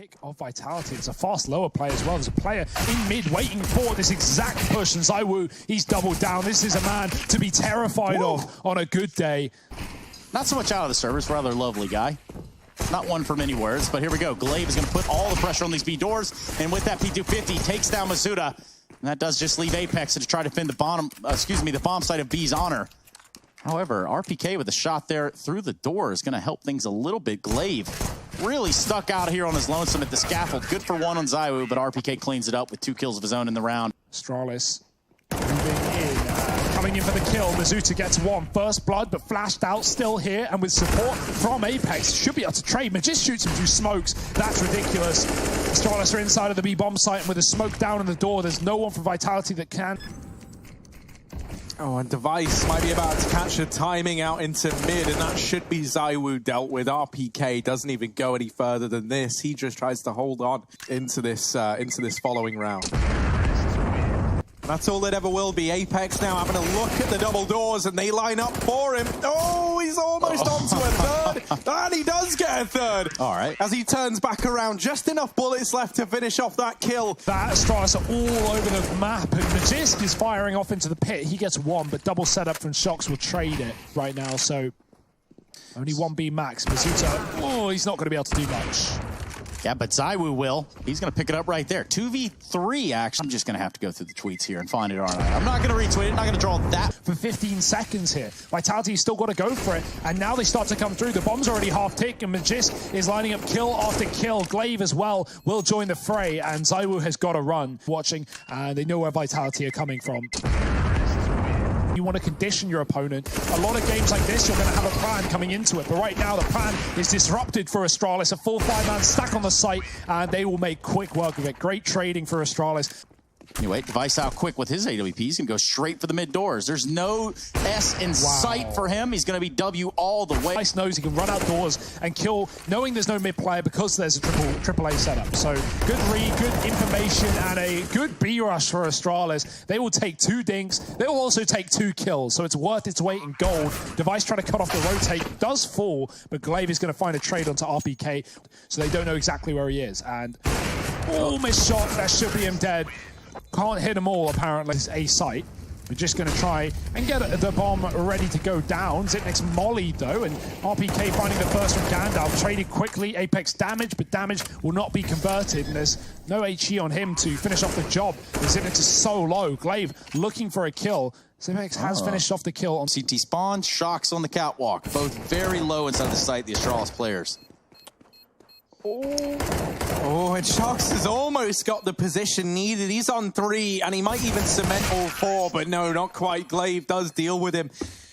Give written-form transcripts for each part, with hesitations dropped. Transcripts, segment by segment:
pick of Vitality. It's a fast lower play as well. There's a player in mid waiting for this exact push, and ZywOo, he's doubled down. This is a man to be terrified of on a good day. Not so much out of the service, rather lovely guy. Not one for many words, but here we go. Glaive is going to put all the pressure on these B doors, and with that P250 takes down Masuda, and that does just leave Apex to try to defend the bomb site of B's honor. However, RPK with a shot there through the door is going to help things a little bit. Glaive really stuck out here on his lonesome at the scaffold. Good for one on ZywOo, but RPK cleans it up with 2 kills of his own in the round. Astralis moving in, coming in for the kill. Mizuta gets one. First blood, but flashed out, still here, and with support from Apex, should be able to trade. Magist shoots him through smokes. That's ridiculous. Astralis are inside of the B bomb site, and with a smoke down on the door, there's no one from Vitality that can. Oh, and Device might be about to catch the timing out into mid, and that should be ZywOo dealt with. RPK doesn't even go any further than this. He just tries to hold on into this following round. That's all it ever will be. Apex now having a look at the double doors, and they line up for him. Oh, he's almost onto a third, and he does get a third. All right. As he turns back around, just enough bullets left to finish off that kill. That Astralis are all over the map, and Magist is firing off into the pit. He gets one, but double setup from Shox will trade it right now, so only 1B max. Mizuta, oh, he's not going to be able to do much. Yeah, but ZywOo will. He's going to pick it up right there. 2v3, actually. I'm just going to have to go through the tweets here and find it, aren't I? I'm not going to retweet it. I'm not going to draw that. For 15 seconds here. Vitality's still got to go for it, and now they start to come through. The bomb's already half-ticked, and Magist is lining up kill after kill. Glaive as well will join the fray, and ZywOo has got to run. Watching, and they know where Vitality are coming from. You want to condition your opponent. A lot of games like this, you're going to have a plan coming into it. But right now, the plan is disrupted for Astralis. A full 5-man stack on the site, and they will make quick work of it. Great trading for Astralis. Anyway, Device out quick with his AWP. He's going to go straight for the mid doors. There's no S in sight for him. He's going to be W all the way. Device knows he can run outdoors and kill, knowing there's no mid player because there's a triple A setup. So good read, good information, and a good B rush for Astralis. They will take 2 dinks. They will also take 2 kills, so it's worth its weight in gold. Device trying to cut off the rotate, does fall, but Glaive is going to find a trade onto RPK, so they don't know exactly where he is. And missed shot. That should be him dead. Can't hit them all, apparently. It's a site. We're just going to try and get the bomb ready to go down. Zipnik's molly, though, and RPK finding the first from Gandalf. Traded quickly. Apex damage, but damage will not be converted, and there's no HE on him to finish off the job. Zipnik is so low. Glaive looking for a kill. Zipnik has finished off the kill. On CT spawn, Shox on the catwalk. Both very low inside the site, the Astralis players. Oh, and Shox has almost got the position needed. He's on 3, and he might even cement all 4, but no, not quite. Glaive does deal with him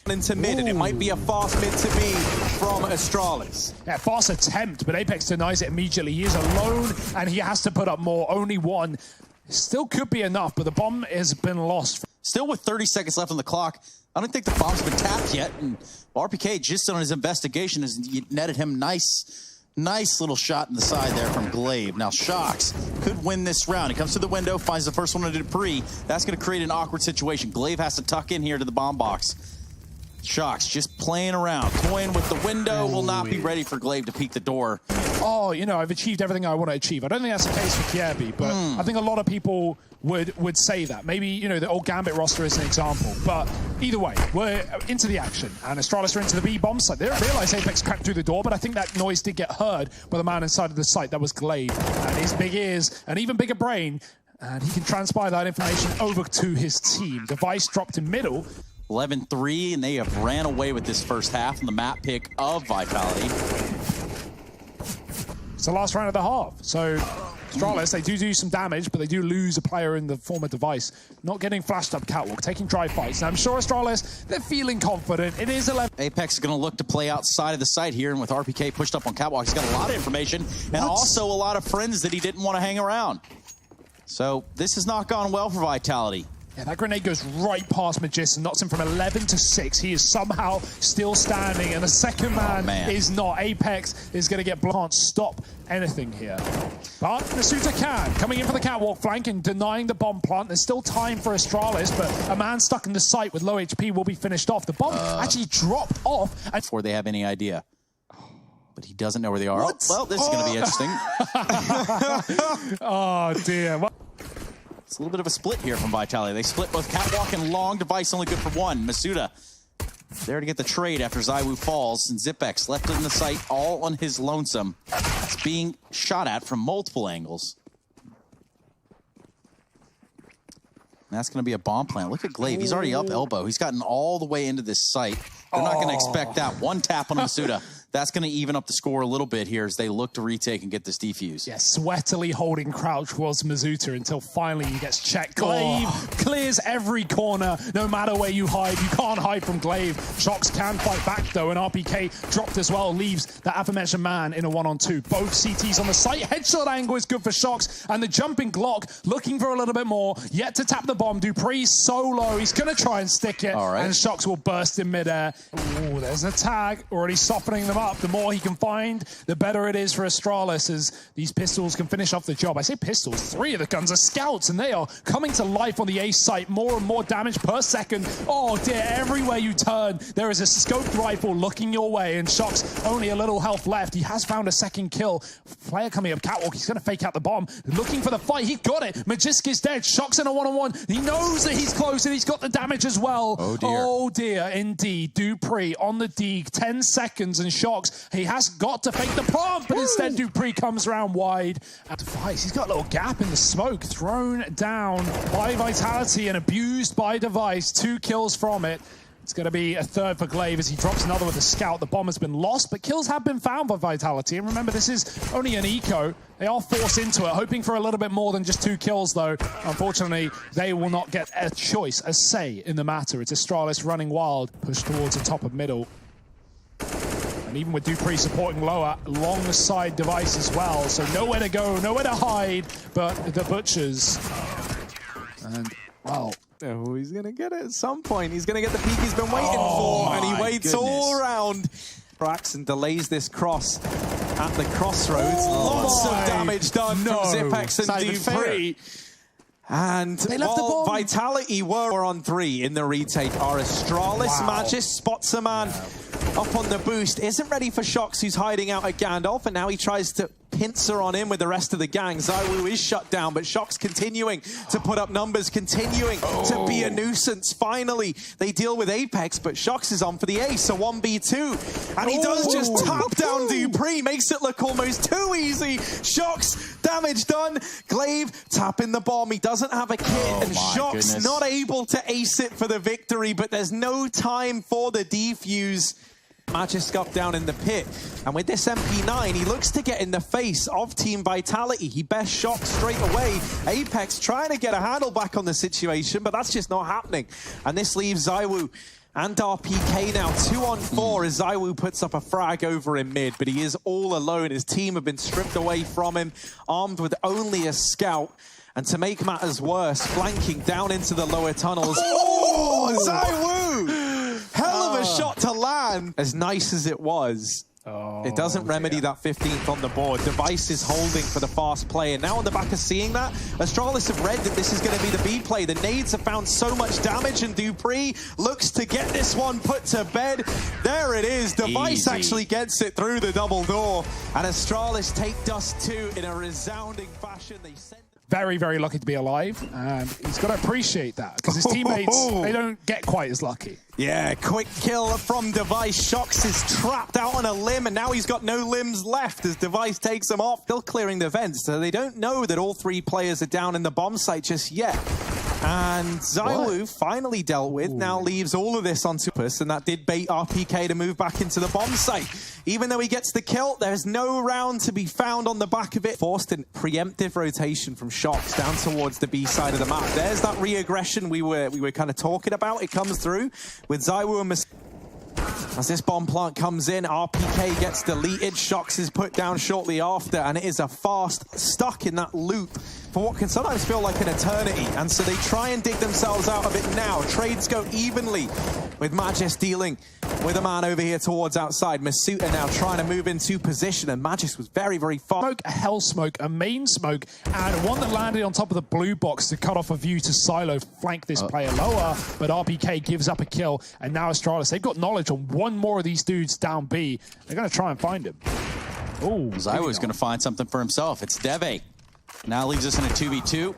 into mid, and it might be a fast mid to be from Astralis. Yeah, fast attempt, but Apex denies it immediately. He is alone, and he has to put up more. Only 1. Still could be enough, but the bomb has been lost. Still with 30 seconds left on the clock. I don't think the bomb's been tapped yet, and RPK, just on his investigation, has netted him nice little shot in the side there from Glaive. Now Shox could win this round. He comes to the window, finds the first one into Dupree. That's going to create an awkward situation. Glaive has to tuck in here to the bomb box. Shox just playing around, toying with the window. Will not be ready for Glaive to peek the door. Oh, you know, I've achieved everything I want to achieve. I don't think that's the case for Kierby, but I think a lot of people would say that. Maybe, you know, the old Gambit roster is an example. But either way, we're into the action, and Astralis are into the B bomb site. They don't realize Apex cracked through the door, but I think that noise did get heard by the man inside of the site. That was Glaive, and his big ears, and even bigger brain, and he can transpire that information over to his team. Device dropped in middle. 11-3, and they have ran away with this first half on the map pick of Vitality. It's the last round of the half, so Astralis, they do some damage, but they do lose a player in the form of Device. Not getting flashed up catwalk, taking dry fights. Now, I'm sure Astralis, they're feeling confident. It is 11. Apex is going to look to play outside of the site here, and with RPK pushed up on catwalk, he's got a lot of information, and also a lot of friends that he didn't want to hang around. So this has not gone well for Vitality. Yeah, that grenade goes right past Magist and knocks him from 11 to 6. He is somehow still standing, and the second man is not. Apex is going to get can't stop anything here. But Masuda can. Coming in for the catwalk flank and denying the bomb plant. There's still time for Astralis, but a man stuck in the site with low HP will be finished off. The bomb actually dropped off. Before they have any idea. but he doesn't know where they are. What? Oh, well, this is going to be interesting. Oh, dear. It's a little bit of a split here from Vitality. They split both Catwalk and Long. Device only good for one. Masuda there to get the trade after ZywOo falls, and Zipex left in the site all on his lonesome. It's being shot at from multiple angles. And that's going to be a bomb plant. Look at Glaive. He's already up elbow. He's gotten all the way into this site. They're not going to expect that. One tap on Masuda. That's going to even up the score a little bit here as they look to retake and get this defuse. Yeah, sweatily holding crouch was Mizuta until finally he gets checked. Glaive clears every corner, no matter where you hide. You can't hide from Glaive. Shox can fight back, though, and RPK dropped as well, leaves the aforementioned man in a 1-on-2. Both CTs on the site. Headshot angle is good for Shox, and the jumping Glock looking for a little bit more. Yet to tap the bomb. Dupree's solo. He's going to try and stick it, and Shox will burst in midair. Ooh, there's a tag already softening them up. The more he can find, the better it is for Astralis, as these pistols can finish off the job. I say pistols, 3 of the guns are scouts, and they are coming to life on the A site. More and more damage per second. Oh dear, everywhere you turn, there is a scoped rifle looking your way, and Shox only a little health left. He has found a second kill. Player coming up Catwalk, he's going to fake out the bomb. Looking for the fight, he got it. Magisk is dead. Shox in a 1-on-1. He knows that he's close, and he's got the damage as well. Oh dear, indeed. Dupree on the Deeg, 10 seconds, and Shox, he has got to fake the plant, but instead Dupree comes around wide. And Device, he's got a little gap in the smoke, thrown down by Vitality and abused by Device. 2 kills from it. It's going to be a third for Glaive as he drops another with a scout. The bomb has been lost, but kills have been found by Vitality. And remember, this is only an eco. They are forced into it, hoping for a little bit more than just 2 kills, though. Unfortunately, they will not get a choice, a say in the matter. It's Astralis running wild, pushed towards the top of middle. And even with Dupree supporting lower, alongside Device as well. So nowhere to go, nowhere to hide, but the Butchers. And, well... Oh, he's going to get it at some point. He's going to get the peek he's been waiting for, and he waits all around. Braxton delays this cross at the crossroads. Lots of damage done from Zipex and Dupree. And they left the bomb. Vitality were on 3 in the retake. Our Astralis Magis spots a man up on the boost. Isn't ready for Shox, who's hiding out at Gandalf, and now he tries to pincer on in with the rest of the gang. ZywOo is shut down, but Shox continuing to put up numbers, continuing to be a nuisance. Finally, they deal with Apex, but Shox is on for the ace, so 1v2. And he does just tap down Dupree, makes it look almost too easy. Shox, damage done. Glaive tapping the bomb. He doesn't have a kit, and Shox not able to ace it for the victory, but there's no time for the defuse. Magisk up down in the pit, and with this MP9, he looks to get in the face of Team Vitality. He best shot straight away. Apex trying to get a handle back on the situation, but that's just not happening. And this leaves ZywOo and RPK now 2-on-4 as ZywOo puts up a frag over in mid, but he is all alone. His team have been stripped away from him, armed with only a scout. And to make matters worse, flanking down into the lower tunnels. ZywOo! Hell of a shot to land. As nice as it was, it doesn't remedy that 15th on the board. Device is holding for the fast play. And now on the back of seeing that, Astralis have read that this is going to be the B play. The nades have found so much damage, and Dupree looks to get this one put to bed. There it is. Device actually gets it through the double door. And Astralis take Dust 2 in a resounding fashion. They send very, very lucky to be alive, and he's got to appreciate that, because his teammates, they don't get quite as lucky. Yeah, quick kill from Device. Shox is trapped out on a limb, and now he's got no limbs left as Device takes him off. Still clearing the vents, so they don't know that all 3 players are down in the bomb site just yet. And ZywOo finally dealt with, now leaves all of this on Supus, and that did bait RPK to move back into the bomb site. Even though he gets the kill, there's no round to be found on the back of it. Forced a preemptive rotation from Shox down towards the B side of the map. There's that re-aggression we were kind of talking about. It comes through with ZywOo and as this bomb plant comes in, RPK gets deleted. Shox is put down shortly after, and it is a fast stuck in that loop for what can sometimes feel like an eternity. And so they try and dig themselves out of it now. Trades go evenly with Magis dealing with a man over here towards outside. Masuta now trying to move into position, and Magis was very, very far. Smoke, a hell smoke, a main smoke, and one that landed on top of the blue box to cut off a view to Silo, flank this player lower, but RPK gives up a kill, and now Astralis, they've got knowledge on one more of these dudes down B. They're going to try and find him. Oh, Zywoo's going to find something for himself. It's Deve. Now leaves us in a 2v2.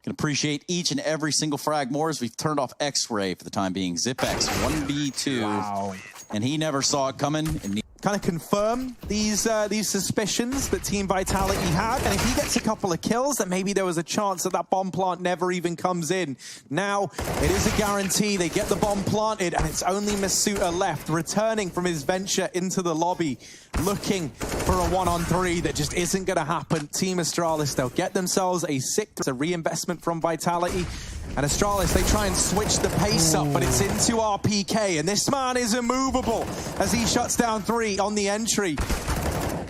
Can appreciate each and every single frag more as we've turned off X-Ray for the time being. ZipX 1v2. Wow. And he never saw it coming. And kind of confirm these suspicions that Team Vitality had, and if he gets a couple of kills, then maybe there was a chance that that bomb plant never even comes in. Now, it is a guarantee. They get the bomb planted, and it's only Masuta left, returning from his venture into the lobby, looking for a 1-on-3 that just isn't going to happen. Team Astralis, they'll get themselves a reinvestment from Vitality. And Astralis, they try and switch the pace up, but it's into RPK, and this man is immovable as he shuts down 3 on the entry.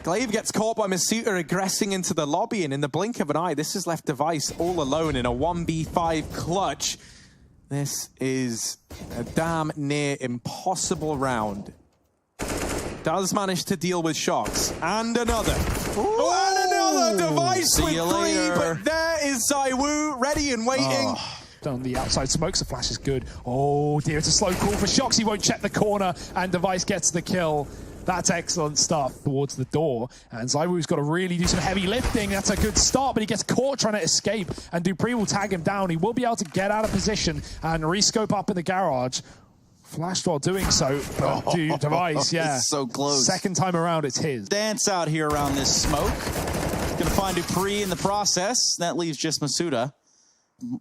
Glaive gets caught by Masuta aggressing into the lobby, and in the blink of an eye, this has left Device all alone in a 1v5 clutch. This is a damn near impossible round. Does manage to deal with shocks, and another. Ooh, and another Device with 3, but there is Zywoo ready and waiting. On the outside, smokes a flash is good. Oh dear, it's a slow call for Shocks. He won't check the corner, and Device gets the kill. That's excellent stuff towards the door. And Zywoo's got to really do some heavy lifting. That's a good start, but he gets caught trying to escape, and Dupree will tag him down. He will be able to get out of position and rescope up in the garage. Flashed while doing so, but Device, yeah. It's so close. Second time around, it's his. Dance out here around this smoke. Gonna find Dupree in the process. That leaves just Masuta.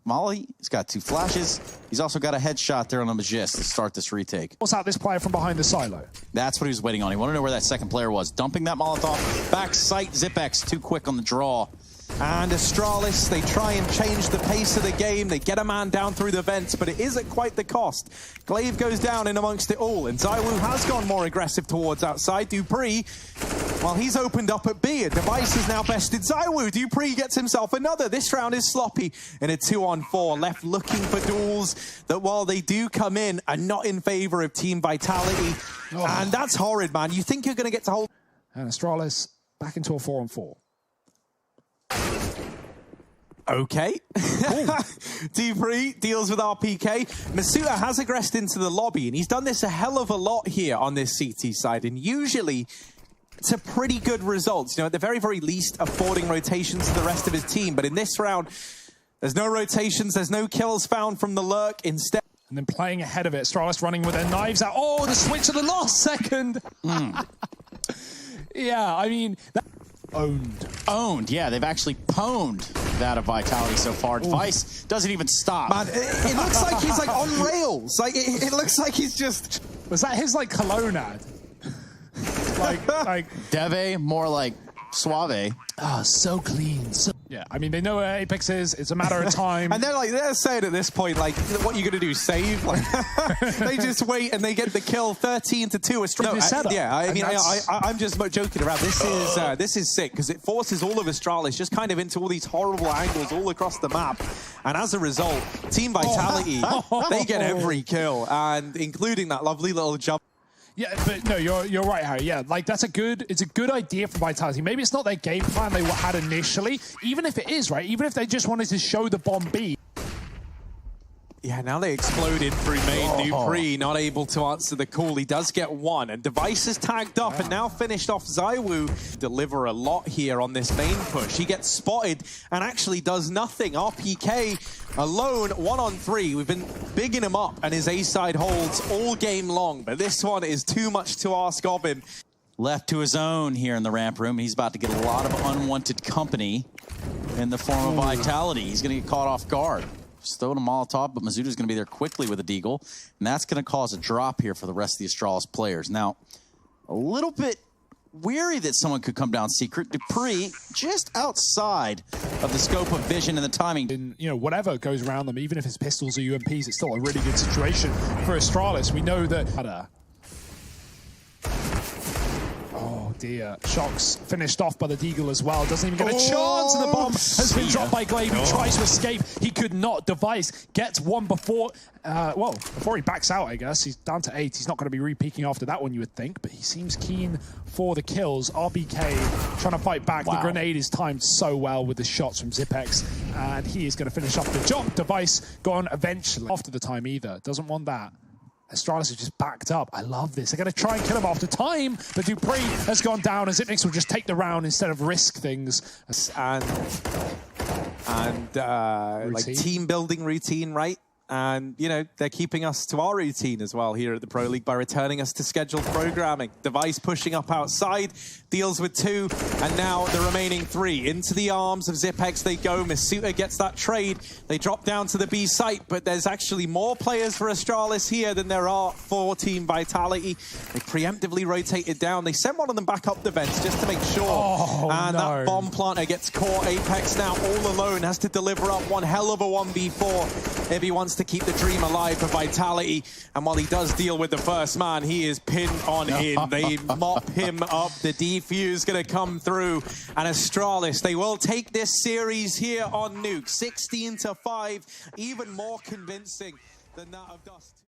Molly, he's got 2 flashes. He's also got a headshot there on the Magis to start this retake. What's out this player from behind the silo? That's what he was waiting on. He wanted to know where that second player was. Dumping that Molotov. Back sight, ZipX, too quick on the draw. And Astralis, they try and change the pace of the game. They get a man down through the vents, but it is at quite the cost. Glaive goes down in amongst it all, and Zywoo has gone more aggressive towards outside. Dupree, well, he's opened up at B. A Device has now bested Zywoo. Dupree gets himself another. This round is sloppy in a 2-on-4. Left looking for duels that, while they do come in, are not in favor of Team Vitality. And that's horrid, man. You think you're going to get to hold... And Astralis back into a 4-on-4. Okay. Dupree deals with RPK. Masuta has aggressed into the lobby, and he's done this a hell of a lot here on this CT side, and usually it's a pretty good results. You know, at the very, very least, affording rotations to the rest of his team. But in this round, there's no rotations, there's no kills found from the lurk. Instead... And then playing ahead of it, Astralis running with their knives out. Oh, the switch at the last second! Yeah, I mean... Owned, yeah. They've actually pwned that of Vitality so far. Device doesn't even stop. Man, it looks like he's like on rails. Like it looks like he's just... Was that his like cologne ad? like Deve, more like Suave. Oh, so clean. So yeah, I mean, they know where Apex is. It's a matter of time. And they're saying at this point, like, what are you going to do, save? Like, they just wait and they get the kill 13-2. Yeah, I mean, I'm just joking around. This is sick because it forces all of Astralis just kind of into all these horrible angles all across the map. And as a result, Team Vitality, they get every kill, and including that lovely little jump. Yeah, but no, you're right, Harry. Yeah, like it's a good idea for Vitality. Maybe it's not their game plan they had initially. Even if it is, right? Even if they just wanted to show the bomb B. Yeah, now they exploded through main. Dupree not able to answer the call. He does get 1, and Device is tagged up and now finished off. Zywoo deliver a lot here on this main push. He gets spotted and actually does nothing. RPK alone, 1-on-3. We've been bigging him up, and his A side holds all game long, but this one is too much to ask of him. Left to his own here in the ramp room. He's about to get a lot of unwanted company in the form of Vitality. He's going to get caught off guard. Just throwing a Molotov, but Mazuta's going to be there quickly with a deagle, and that's going to cause a drop here for the rest of the Astralis players. Now, a little bit weary that someone could come down secret. Dupree just outside of the scope of vision and the timing. And, you know, whatever goes around them, even if it's pistols or UMPs, it's still a really good situation for Astralis. We know that... Oh, dear. Shox finished off by the Deagle as well. Doesn't even get a chance, and the bomb has been dropped by Glaive. He tries to escape. He could not. Device gets one before, before he backs out, I guess. He's down to 8. He's not going to be re-peeking after that one, you would think, but he seems keen for the kills. RBK trying to fight back. Wow. The grenade is timed so well with the shots from Zipex, and he is going to finish off the job. Device gone eventually. After the time either. Doesn't want that. Astralis is just backed up. I love this. They're going to try and kill him after time, but Dupree has gone down, and Zipnix will just take the round instead of risk things. And like team building routine, right? And, you know, they're keeping us to our routine as well here at the Pro League by returning us to scheduled programming. Device pushing up outside, deals with 2, and now the remaining 3. Into the arms of Zipex they go. Masuta gets that trade. They drop down to the B site, but there's actually more players for Astralis here than there are for Team Vitality. They preemptively rotated down. They sent one of them back up the vents just to make sure. Oh, and no. that bomb planter gets caught. Apex now all alone, has to deliver up one hell of a 1v4 if he wants to keep the dream alive for Vitality. And while he does deal with the first man, he is pinned on in. They mop him up. The defuse going to come through. And Astralis, they will take this series here on Nuke. 16-5, even more convincing than that of Dust.